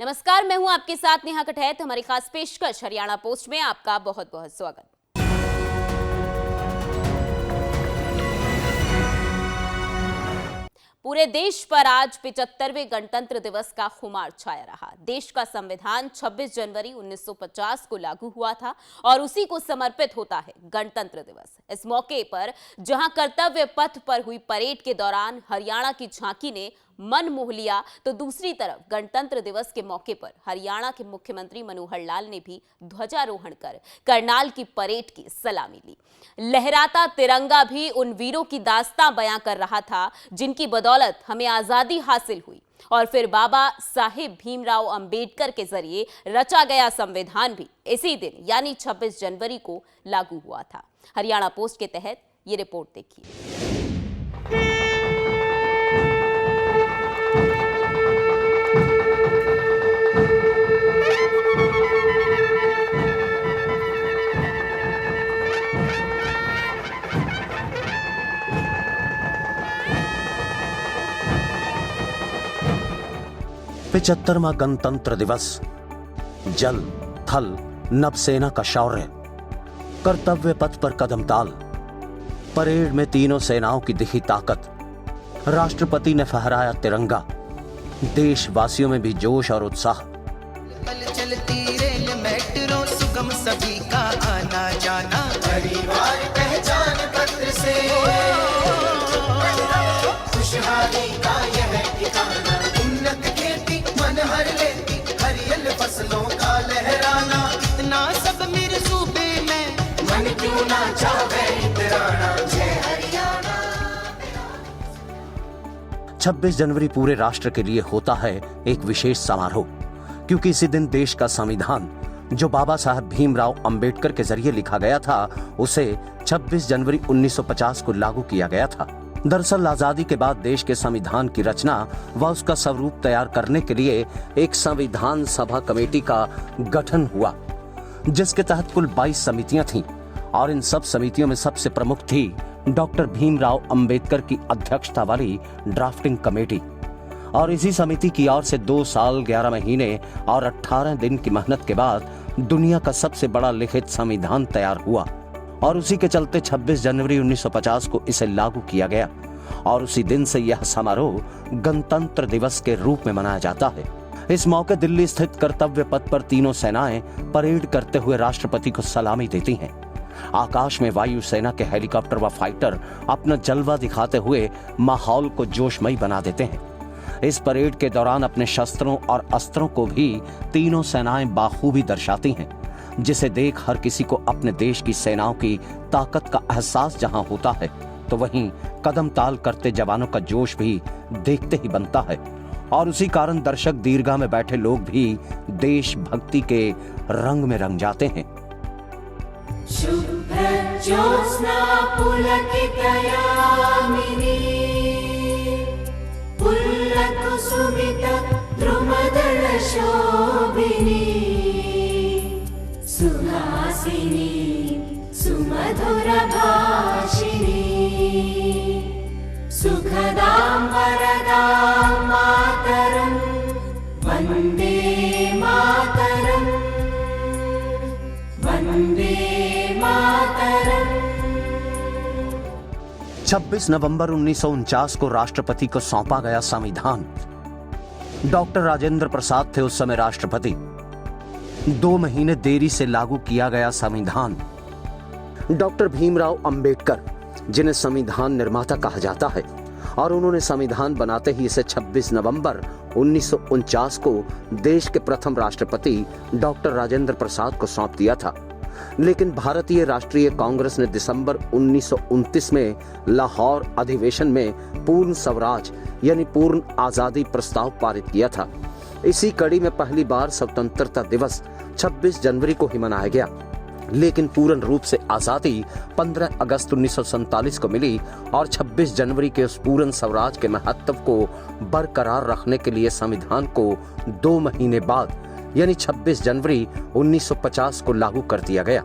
नमस्कार, मैं हूं आपके साथ नेहा कठैत। हमारी खास पेशकश हरियाणा पोस्ट में आपका बहुत बहुत स्वागत। पूरे देश पर आज 75वें गणतंत्र दिवस का खुमार छाया रहा। देश का संविधान 26 जनवरी 1950 को लागू हुआ था और उसी को समर्पित होता है गणतंत्र दिवस। इस मौके पर जहां कर्तव्य पथ पर हुई परेड के दौरान हरियाणा की झांकी ने मन मोह लिया, तो दूसरी तरफ गणतंत्र दिवस के मौके पर हरियाणा के मुख्यमंत्री मनोहर लाल ने भी ध्वजारोहण कर करनाल की परेड की सलामी ली। लहराता तिरंगा भी उन वीरों की दास्तां बयां कर रहा था जिनकी बदौलत हमें आजादी हासिल हुई। और फिर बाबा साहेब भीमराव अंबेडकर के जरिए रचा गया संविधान भी इसी दिन यानी 26 जनवरी को लागू हुआ था। हरियाणा पोस्ट के तहत ये रिपोर्ट देखिए। 75वां गणतंत्र दिवस। जल थल नभ सेना का शौर्य, कर्तव्य पथ पर कदम ताल, परेड में तीनों सेनाओं की दिखी ताकत, राष्ट्रपति ने फहराया तिरंगा, देशवासियों में भी जोश और उत्साह। चलती रेल मेट्रो सुगम सभी का आना जाना, परिवार पहचान पत्र से खुशहाली का यह ठिकाना, उन्नत खेती मन हर लेती, हरियल फसलों का लहराना, इतना सब मेरे सूबे में मन क्यों ना चाहे इतराना, जय हरियाणा। 26 जनवरी पूरे राष्ट्र के लिए होता है एक विशेष समारोह, क्योंकि इसी दिन देश का संविधान जो बाबा साहब भीमराव अंबेडकर के जरिए लिखा गया था, उसे 26 जनवरी 1950 को लागू किया गया था। दरअसल आजादी के बाद देश के संविधान की रचना व उसका स्वरूप तैयार करने के लिए एक संविधान सभा कमेटी का गठन हुआ, जिसके तहत कुल 22 समितियां थीं और इन सब समितियों में सबसे प्रमुख थी डॉक्टर भीमराव अंबेडकर की अध्यक्षता वाली ड्राफ्टिंग कमेटी। और इसी समिति की ओर से 2 साल 11 महीने और 18 दिन की मेहनत के बाद दुनिया का सबसे बड़ा लिखित संविधान तैयार हुआ और उसी के चलते 26 जनवरी 1950 को इसे लागू किया गया और उसी दिन से यह समारोह गणतंत्र दिवस के रूप में मनाया जाता है। इस मौके दिल्ली स्थित कर्तव्य पथ पर तीनों सेनाएं परेड करते हुए राष्ट्रपति को सलामी देती हैं। आकाश में वायु सेना के हेलीकॉप्टर व फाइटर अपना जलवा दिखाते हुए माहौल को जोशमयी बना देते हैं। इस परेड के दौरान अपने शस्त्रों और अस्त्रों को भी तीनों सेनाएं बाखूबी दर्शाती हैं, जिसे देख हर किसी को अपने देश की सेनाओं की ताकत का एहसास जहां होता है, तो वहीं कदम ताल करते जवानों का जोश भी देखते ही बनता है। और उसी कारण दर्शक दीर्घा में बैठे लोग भी देशभक्ति के रंग में रंग जाते हैं। शुभ्र ज्योत्स्ना पुलकितयामिनी, पुल्लकुसुमित द्रुमदल शोभिनी, सुहासिनी सुमधुर भाषिणी, सुखदां वरदां मातरं, वन्दे मातरं, वन्दे मातरं। 26 नवंबर 1949 को राष्ट्रपति को सौंपा गया संविधान। डॉक्टर राजेंद्र प्रसाद थे उस समय राष्ट्रपति। 2 महीने देरी से लागू किया गया संविधान। डॉक्टर भीमराव अंबेडकर, जिन्हें संविधान निर्माता कहा जाता है, और उन्होंने संविधान बनाते ही इसे 26 नवंबर 1949 को देश के प्रथम राष्ट्रपति डॉक्टर राजेंद्र प्रसाद को सौंप दिया था। लेकिन भारतीय राष्ट्रीय कांग्रेस ने दिसंबर 1929 में लाहौर अधिवेशन में पूर्ण स्वराज यानी पूर्ण आजादी प्रस्ताव पारित किया था। इसी कड़ी में पहली बार स्वतंत्रता दिवस 26 जनवरी को ही मनाया गया, लेकिन पूर्ण रूप से आजादी 15 अगस्त 1947 को मिली और 26 जनवरी के उस पूर्ण स्वराज के महत्व को बरकरार रखने के लिए संविधान को 2 महीने बाद यानी 26 जनवरी 1950 को लागू कर दिया गया।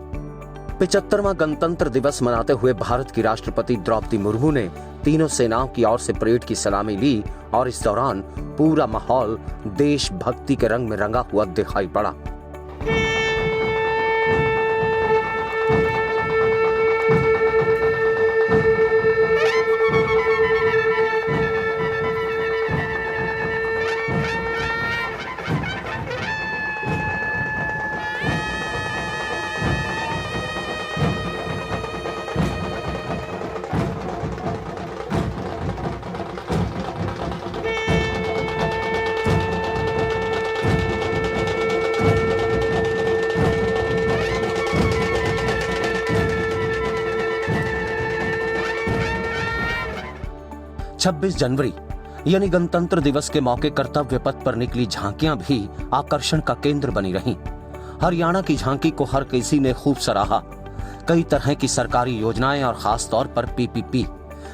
75वां गणतंत्र दिवस मनाते हुए भारत की राष्ट्रपति द्रौपदी मुर्मू ने तीनों सेनाओं की ओर से परेड की सलामी ली और इस दौरान पूरा माहौल देशभक्ति के रंग में रंगा हुआ दिखाई पड़ा। 26 जनवरी यानी गणतंत्र दिवस के मौके कर्तव्य पथ पर निकली झांकियां भी आकर्षण का केंद्र बनी रहीं। हरियाणा की झांकी को हर किसी ने खूब सराहा। कई तरह की सरकारी योजनाएं और खास तौर पर पीपीपी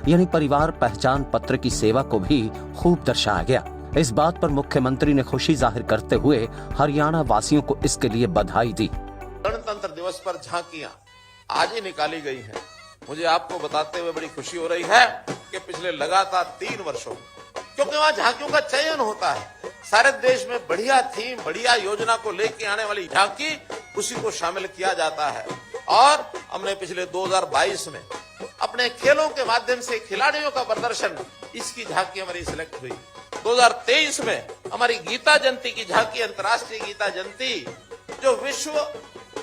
यानी परिवार पहचान पत्र की सेवा को भी खूब दर्शाया गया। इस बात पर मुख्यमंत्री ने खुशी जाहिर करते हुए हरियाणा वासियों को इसके लिए बधाई दी। गणतंत्र दिवस पर झांकियां आज ही निकाली गई हैं। मुझे आपको बताते हुए बड़ी खुशी हो रही है कि पिछले लगातार 3 वर्षों, क्योंकि वहाँ झांकियों का चयन होता है, सारे देश में बढ़िया थीम, बढ़िया योजना को लेके आने वाली झांकी, उसी को शामिल किया जाता है। और हमने पिछले 2022 में अपने खेलों के माध्यम से खिलाड़ियों का प्रदर्शन, इसकी झांकी हमारी सिलेक्ट हुई। 2023 में हमारी गीता जयंती की झांकी, अंतर्राष्ट्रीय गीता जयंती, जो विश्व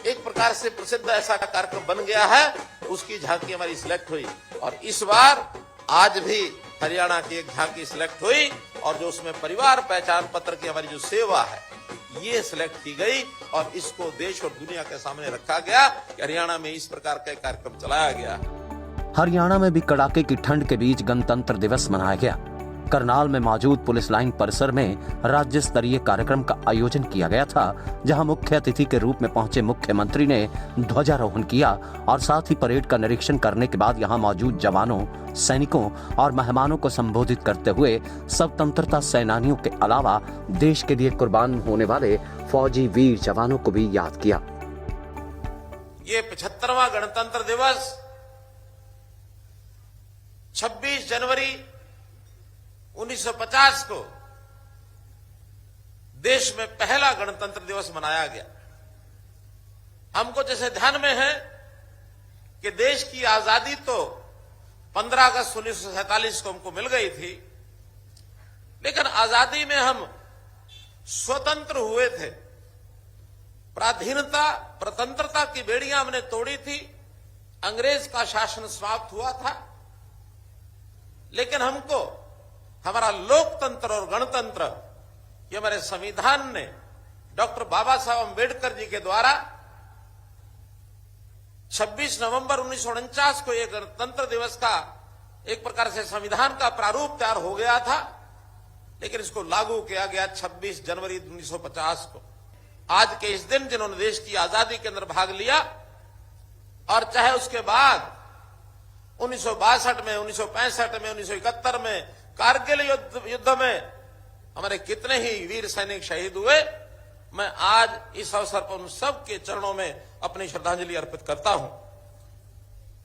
एक प्रकार से प्रसिद्ध ऐसा कार्यक्रम बन गया है, उसकी झांकी हमारी सिलेक्ट हुई। और इस बार आज भी हरियाणा की एक झांकी सिलेक्ट हुई, और जो उसमें परिवार पहचान पत्र की हमारी जो सेवा है, ये सिलेक्ट की गई और इसको देश और दुनिया के सामने रखा गया कि हरियाणा में इस प्रकार का कार्यक्रम चलाया गया। हरियाणा में भी कड़ाके की ठंड के बीच गणतंत्र दिवस मनाया गया। करनाल में मौजूद पुलिस लाइन परिसर में राज्य स्तरीय कार्यक्रम का आयोजन किया गया था, जहां मुख्य अतिथि के रूप में पहुंचे मुख्यमंत्री ने ध्वजारोहण किया और साथ ही परेड का निरीक्षण करने के बाद यहां मौजूद जवानों, सैनिकों और मेहमानों को संबोधित करते हुए स्वतंत्रता सेनानियों के अलावा देश के लिए कुर्बान होने वाले फौजी वीर जवानों को भी याद किया। ये 75वां गणतंत्र दिवस 26 जनवरी 1950 को देश में पहला गणतंत्र दिवस मनाया गया। हमको जैसे ध्यान में है कि देश की आजादी तो 15 अगस्त 1947 को हमको मिल गई थी, लेकिन आजादी में हम स्वतंत्र हुए थे। पराधीनता, प्रतंत्रता की बेड़ियां हमने तोड़ी थी, अंग्रेज का शासन समाप्त हुआ था, लेकिन हमको हमारा लोकतंत्र और गणतंत्र, ये हमारे संविधान ने डॉक्टर बाबा साहब अम्बेडकर जी के द्वारा 26 नवंबर 1949 को यह गणतंत्र दिवस का एक प्रकार से संविधान का प्रारूप तैयार हो गया था, लेकिन इसको लागू किया गया 26 जनवरी 1950 को। आज के इस दिन जिन्होंने देश की आजादी के अंदर भाग लिया, और चाहे उसके बाद 1962 में, 1965 में, 1971 में कारगिल युद्ध में हमारे कितने ही वीर सैनिक शहीद हुए, मैं आज इस अवसर पर उन सब के चरणों में अपनी श्रद्धांजलि अर्पित करता हूं।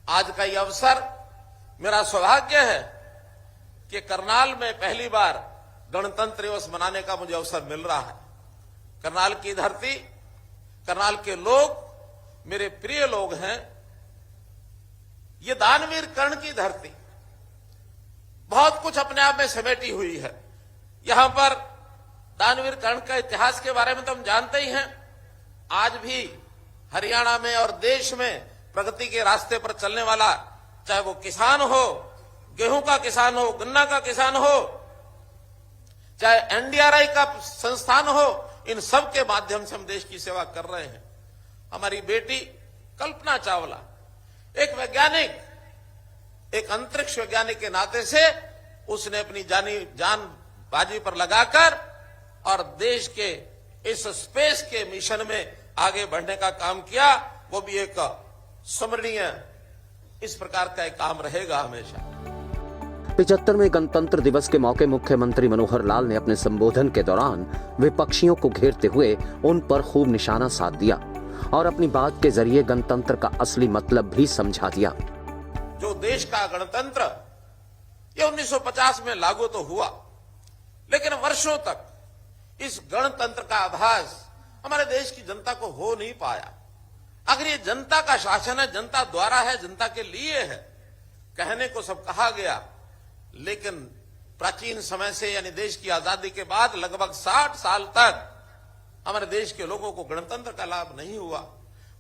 आज का यह अवसर, मेरा सौभाग्य है कि करनाल में पहली बार गणतंत्र दिवस मनाने का मुझे अवसर मिल रहा है। करनाल की धरती, करनाल के लोग मेरे प्रिय लोग हैं। ये दानवीर कर्ण की धरती बहुत कुछ अपने आप में समेटी हुई है। यहां पर दानवीर कर्ण का इतिहास के बारे में तो हम जानते ही हैं। आज भी हरियाणा में और देश में प्रगति के रास्ते पर चलने वाला, चाहे वो किसान हो, गेहूं का किसान हो, गन्ना का किसान हो, चाहे एनडीआरआई का संस्थान हो, इन सब के माध्यम से हम देश की सेवा कर रहे हैं। हमारी बेटी कल्पना चावला एक वैज्ञानिक, एक अंतरिक्ष वैज्ञानिक के नाते से उसने अपनी जान बाजी पर लगाकर और देश के इस स्पेस के मिशन में आगे बढ़ने का काम किया। वो भी एक स्मरणीय इस प्रकार का एक काम रहेगा हमेशा। 75वें गणतंत्र दिवस के मौके मुख्यमंत्री मनोहर लाल ने अपने संबोधन के दौरान विपक्षियों को घेरते हुए उन पर खूब निशाना साध दिया और अपनी बात के जरिए गणतंत्र का असली मतलब भी समझा दिया। जो देश का गणतंत्र ये 1950 में लागू तो हुआ, लेकिन वर्षों तक इस गणतंत्र का आभास हमारे देश की जनता को हो नहीं पाया। अगर ये जनता का शासन है, जनता द्वारा है, जनता के लिए है, कहने को सब कहा गया, लेकिन प्राचीन समय से यानी देश की आजादी के बाद लगभग 60 साल तक हमारे देश के लोगों को गणतंत्र का लाभ नहीं हुआ,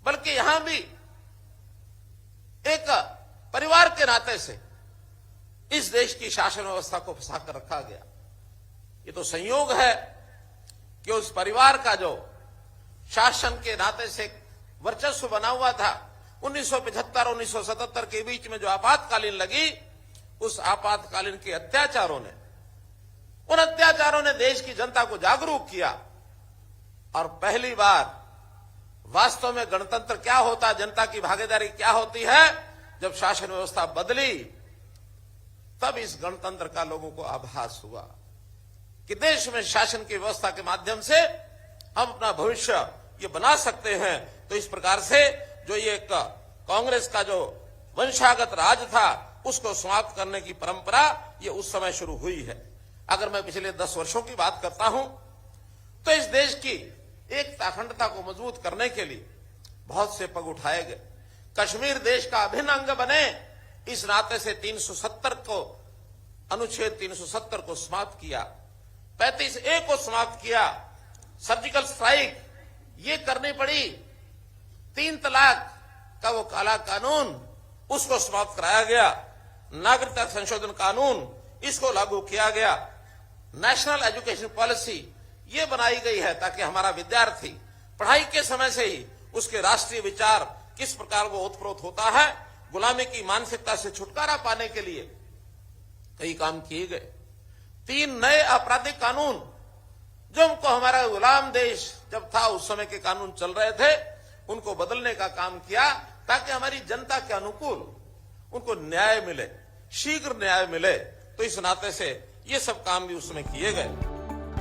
बल्कि यहां भी एक परिवार के नाते से इस देश की शासन व्यवस्था को फंसा कर रखा गया। ये तो संयोग है कि उस परिवार का जो शासन के नाते से वर्चस्व बना हुआ था, 1975 और 1977 के बीच में जो आपातकालीन लगी, उस आपातकालीन के अत्याचारों ने, उन अत्याचारों ने देश की जनता को जागरूक किया और पहली बार वास्तव में गणतंत्र क्या होता, जनता की भागीदारी क्या होती है, जब शासन व्यवस्था बदली, तब इस गणतंत्र का लोगों को आभास हुआ कि देश में शासन की व्यवस्था के माध्यम से हम अपना भविष्य ये बना सकते हैं। तो इस प्रकार से जो ये कांग्रेस का जो वंशागत राज था, उसको समाप्त करने की परंपरा ये उस समय शुरू हुई है। अगर मैं पिछले 10 वर्षों की बात करता हूं, तो इस देश की एकता अखंडता को मजबूत करने के लिए बहुत से पग उठाए गए। कश्मीर देश का अभिन्न अंग बने, इस नाते से 370 को, अनुच्छेद 370 को समाप्त किया, 35A को समाप्त किया, सर्जिकल स्ट्राइक ये करनी पड़ी, 3 तलाक का वो काला कानून उसको समाप्त कराया गया, नागरिकता संशोधन कानून इसको लागू किया गया, नेशनल एजुकेशन पॉलिसी ये बनाई गई है ताकि हमारा विद्यार्थी पढ़ाई के समय से ही उसके राष्ट्रीय विचार किस प्रकार वो ओतप्रोत होता है, गुलामी की मानसिकता से छुटकारा पाने के लिए कई काम किए गए। 3 नए आपराधिक कानून जो हमको हमारा गुलाम देश जब था उस समय के कानून चल रहे थे, उनको बदलने का काम किया ताकि हमारी जनता के अनुकूल उनको न्याय मिले, शीघ्र न्याय मिले। तो इस नाते से ये सब काम भी उसमें किए गए।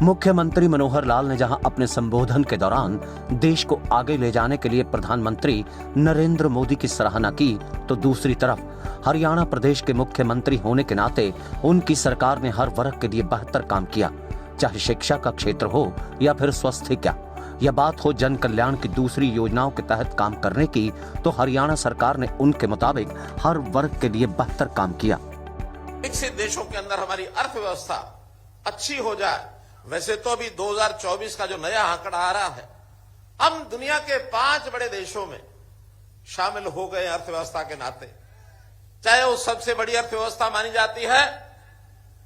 मुख्यमंत्री मनोहर लाल ने जहां अपने संबोधन के दौरान देश को आगे ले जाने के लिए प्रधानमंत्री नरेंद्र मोदी की सराहना की, तो दूसरी तरफ हरियाणा प्रदेश के मुख्यमंत्री होने के नाते उनकी सरकार ने हर वर्ग के लिए बेहतर काम किया, चाहे शिक्षा का क्षेत्र हो या फिर स्वास्थ्य का, या बात हो जन कल्याण की दूसरी योजनाओं के तहत काम करने की, तो हरियाणा सरकार ने उनके मुताबिक हर वर्ग के लिए बेहतर काम किया। विकसित देशों के अंदर हमारी अर्थव्यवस्था अच्छी हो जाए, वैसे तो अभी 2024 का जो नया आंकड़ा आ रहा है, हम दुनिया के 5 बड़े देशों में शामिल हो गए अर्थव्यवस्था के नाते, चाहे वो सबसे बड़ी अर्थव्यवस्था मानी जाती है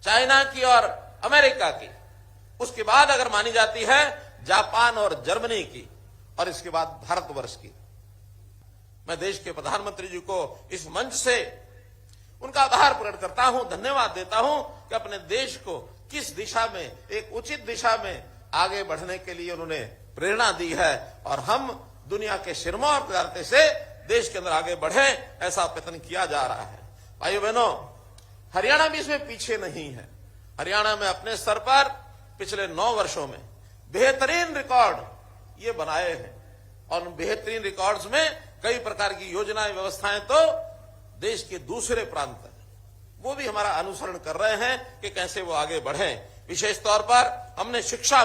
चाइना की और अमेरिका की, उसके बाद अगर मानी जाती है जापान और जर्मनी की, और इसके बाद भारतवर्ष की। मैं देश के प्रधानमंत्री जी को इस मंच से उनका आभार प्रकट करता हूं, धन्यवाद देता हूं कि अपने देश को किस दिशा में, एक उचित दिशा में आगे बढ़ने के लिए उन्होंने प्रेरणा दी है, और हम दुनिया के सिरमौर करते से देश के अंदर आगे बढ़े, ऐसा प्रयत्न किया जा रहा है। भाइयों बहनों, हरियाणा भी इसमें पीछे नहीं है। हरियाणा में अपने स्तर पर पिछले 9 वर्षों में बेहतरीन रिकॉर्ड ये बनाए हैं, और उन बेहतरीन रिकॉर्ड्स में कई प्रकार की योजनाएं, व्यवस्थाएं तो देश के दूसरे प्रांत वो भी हमारा अनुसरण कर रहे हैं कि कैसे वो आगे बढ़ें। विशेष तौर पर हमने शिक्षा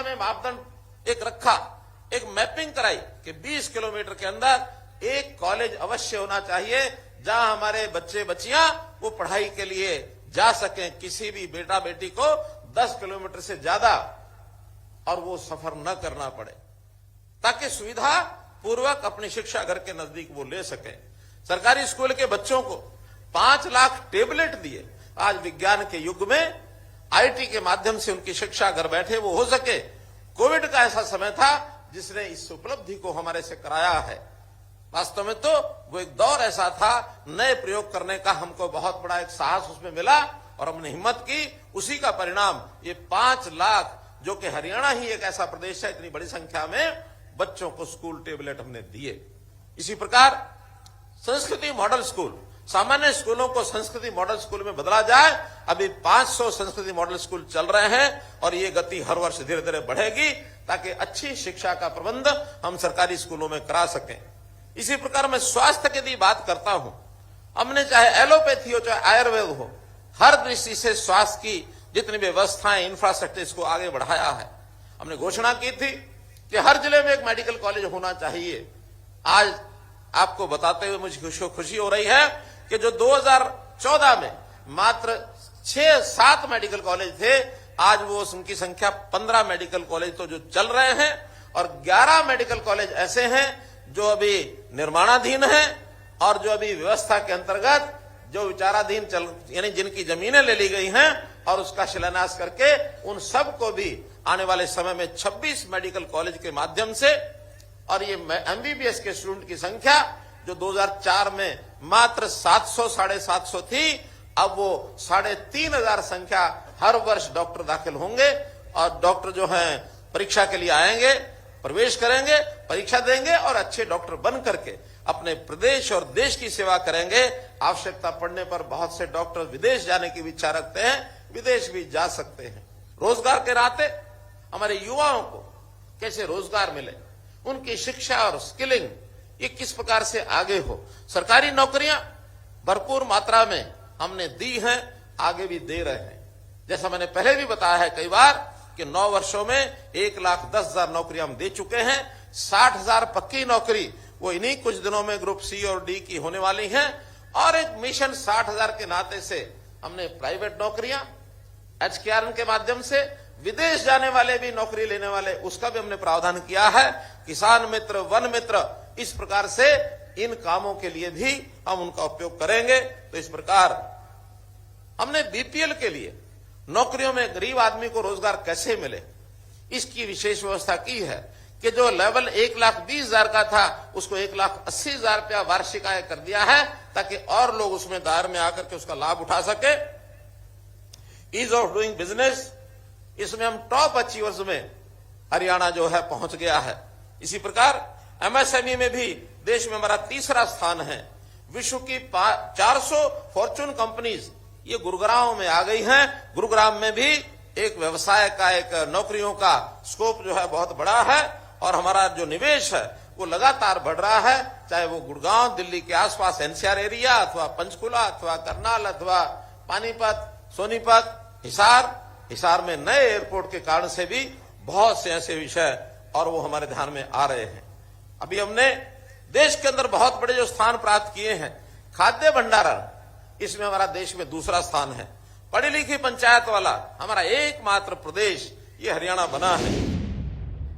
में मापदंड एक रखा, एक मैपिंग कराई कि 20 किलोमीटर के अंदर एक कॉलेज अवश्य होना चाहिए जहां हमारे बच्चे बच्चियां वो पढ़ाई के लिए जा सकें, किसी भी बेटा बेटी को 10 किलोमीटर से ज्यादा और वो सफर न करना पड़े, ताकि सुविधा पूर्वक अपनी शिक्षा घर के नजदीक वो ले सके। सरकारी स्कूल के बच्चों को 5 लाख टेबलेट दिए। आज विज्ञान के युग में आईटी के माध्यम से उनकी शिक्षा घर बैठे वो हो सके। कोविड का ऐसा समय था जिसने इस उपलब्धि को हमारे से कराया है। वास्तव में तो वो एक दौर ऐसा था, नए प्रयोग करने का हमको बहुत बड़ा एक साहस उसमें मिला और हमने हिम्मत की। उसी का परिणाम ये 5 लाख, जो कि हरियाणा ही एक ऐसा प्रदेश है इतनी बड़ी संख्या में बच्चों को स्कूल टेबलेट हमने दिए। इसी प्रकार संस्कृति मॉडल स्कूल, सामान्य स्कूलों को संस्कृति मॉडल स्कूल में बदला जाए। अभी 500 संस्कृति मॉडल स्कूल चल रहे हैं और ये गति हर वर्ष धीरे धीरे बढ़ेगी ताकि अच्छी शिक्षा का प्रबंध हम सरकारी स्कूलों में करा सकें। इसी प्रकार मैं स्वास्थ्य की यदि बात करता हूं, हमने चाहे एलोपैथी हो चाहे आयुर्वेद हो, हर दृष्टि से स्वास्थ्य की जितनी भी व्यवस्थाएं, इंफ्रास्ट्रक्चर, इसको आगे बढ़ाया है। हमने घोषणा की थी कि हर जिले में एक मेडिकल कॉलेज होना चाहिए। आज आपको बताते हुए मुझे खुशी हो रही है कि जो 2014 में मात्र 6-7 मेडिकल कॉलेज थे, आज वो उनकी संख्या 15 मेडिकल कॉलेज तो जो चल रहे हैं और 11 मेडिकल कॉलेज ऐसे हैं जो अभी निर्माणाधीन हैं और जो अभी व्यवस्था के अंतर्गत जो विचाराधीन चल, यानी जिनकी जमीनें ले ली गई हैं और उसका शिलान्यास करके उन सबको भी आने वाले समय में 26 मेडिकल कॉलेज के माध्यम से, और ये एमबीबीएस के स्टूडेंट की संख्या जो 2004 में मात्र 700-750 थी, अब वो 3500 संख्या हर वर्ष डॉक्टर दाखिल होंगे और डॉक्टर जो हैं परीक्षा के लिए आएंगे, प्रवेश करेंगे, परीक्षा देंगे और अच्छे डॉक्टर बन करके अपने प्रदेश और देश की सेवा करेंगे। आवश्यकता पड़ने पर बहुत से डॉक्टर विदेश जाने की इच्छा रखते हैं, विदेश भी जा सकते हैं। रोजगार के नाते हमारे युवाओं को कैसे रोजगार मिले, उनकी शिक्षा और स्किलिंग ये किस प्रकार से आगे हो। सरकारी नौकरियां भरपूर मात्रा में हमने दी हैं, आगे भी दे रहे हैं। जैसा मैंने पहले भी बताया है कई बार कि 9 वर्षों में 1,10,000 नौकरियां हम दे चुके हैं। 60,000 पक्की नौकरी वो इन्हीं कुछ दिनों में ग्रुप सी और डी की होने वाली हैं। और एक मिशन 60,000 के नाते से हमने प्राइवेट नौकरियां एचकेआरएन के माध्यम से विदेश जाने वाले भी नौकरी लेने वाले, उसका भी हमने प्रावधान किया है। किसान मित्र, वन मित्र, इस प्रकार से इन कामों के लिए भी हम उनका उपयोग करेंगे। तो इस प्रकार हमने बीपीएल के लिए नौकरियों में गरीब आदमी को रोजगार कैसे मिले, इसकी विशेष व्यवस्था की है कि जो लेवल 1,20,000 का था उसको 1,80,000 रुपया वार्षिक आय कर दिया है, ताकि और लोग उसमें दायरे में आकर के उसका लाभ उठा सके। ईज ऑफ डूइंग बिजनेस, इसमें हम टॉप अचीवर्स में हरियाणा जो है पहुंच गया है। इसी प्रकार एमएसएमई में भी देश में हमारा 3रा स्थान है। विश्व की 400 फॉर्चून कंपनीज ये गुरुग्राम में आ गई हैं। गुरुग्राम में भी एक व्यवसाय का, एक नौकरियों का स्कोप जो है बहुत बड़ा है और हमारा जो निवेश है वो लगातार बढ़ रहा है। चाहे वो गुड़गांव, दिल्ली के आसपास एनसीआर एरिया, अथवा पंचकुला, अथवा करनाल, अथवा पानीपत, सोनीपत, हिसार में नए एयरपोर्ट के कारण से भी बहुत से ऐसे विषय और वो हमारे ध्यान में आ रहे हैं। अभी हमने देश के अंदर बहुत बड़े जो स्थान प्राप्त किए हैं, खाद्य भंडारण, इसमें हमारा देश में 2रा स्थान है। पढ़ी लिखी पंचायत वाला हमारा एकमात्र प्रदेश ये हरियाणा बना है।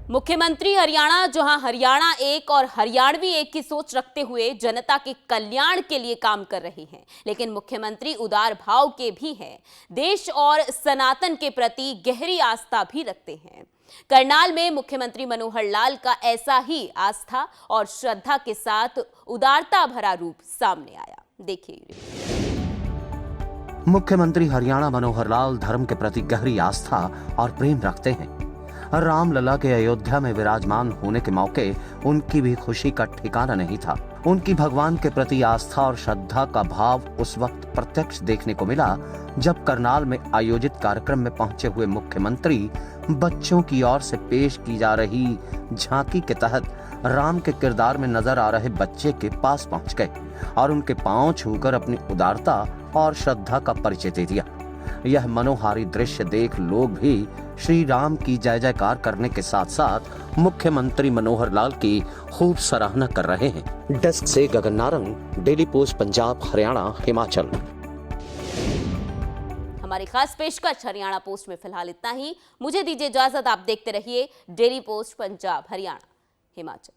मुख्यमंत्री हरियाणा, जहां हरियाणा एक और हरियाणवी एक की सोच रखते हुए जनता के कल्याण के लिए काम कर रहे हैं, लेकिन मुख्यमंत्री उदार भाव के भी हैं, देश और सनातन के प्रति गहरी आस्था भी रखते हैं। करनाल में मुख्यमंत्री मनोहर लाल का ऐसा ही आस्था और श्रद्धा के साथ उदारता भरा रूप सामने आया। देखिए। मुख्यमंत्री हरियाणा मनोहर लाल धर्म के प्रति गहरी आस्था और प्रेम रखते हैं। रामलला के अयोध्या में विराजमान होने के मौके उनकी भी खुशी का ठिकाना नहीं था। उनकी भगवान के प्रति आस्था और श्रद्धा का भाव उस वक्त प्रत्यक्ष देखने को मिला जब करनाल में आयोजित कार्यक्रम में पहुंचे हुए मुख्यमंत्री बच्चों की ओर से पेश की जा रही झांकी के तहत राम के किरदार में नजर आ रहे बच्चे के पास पहुंच गए और उनके पांव छूकर अपनी उदारता और श्रद्धा का परिचय दे दिया। यह मनोहारी दृश्य देख लोग भी श्री राम की जय जयकार करने के साथ साथ मुख्यमंत्री मनोहर लाल की खूब सराहना कर रहे हैं। डेस्क से गगन नारंग, डेली पोस्ट पंजाब, हरियाणा, हिमाचल। हमारी खास पेशकश हरियाणा पोस्ट में फिलहाल इतना ही। मुझे दीजिए इजाजत, आप देखते रहिए डेली पोस्ट पंजाब, हरियाणा, हिमाचल।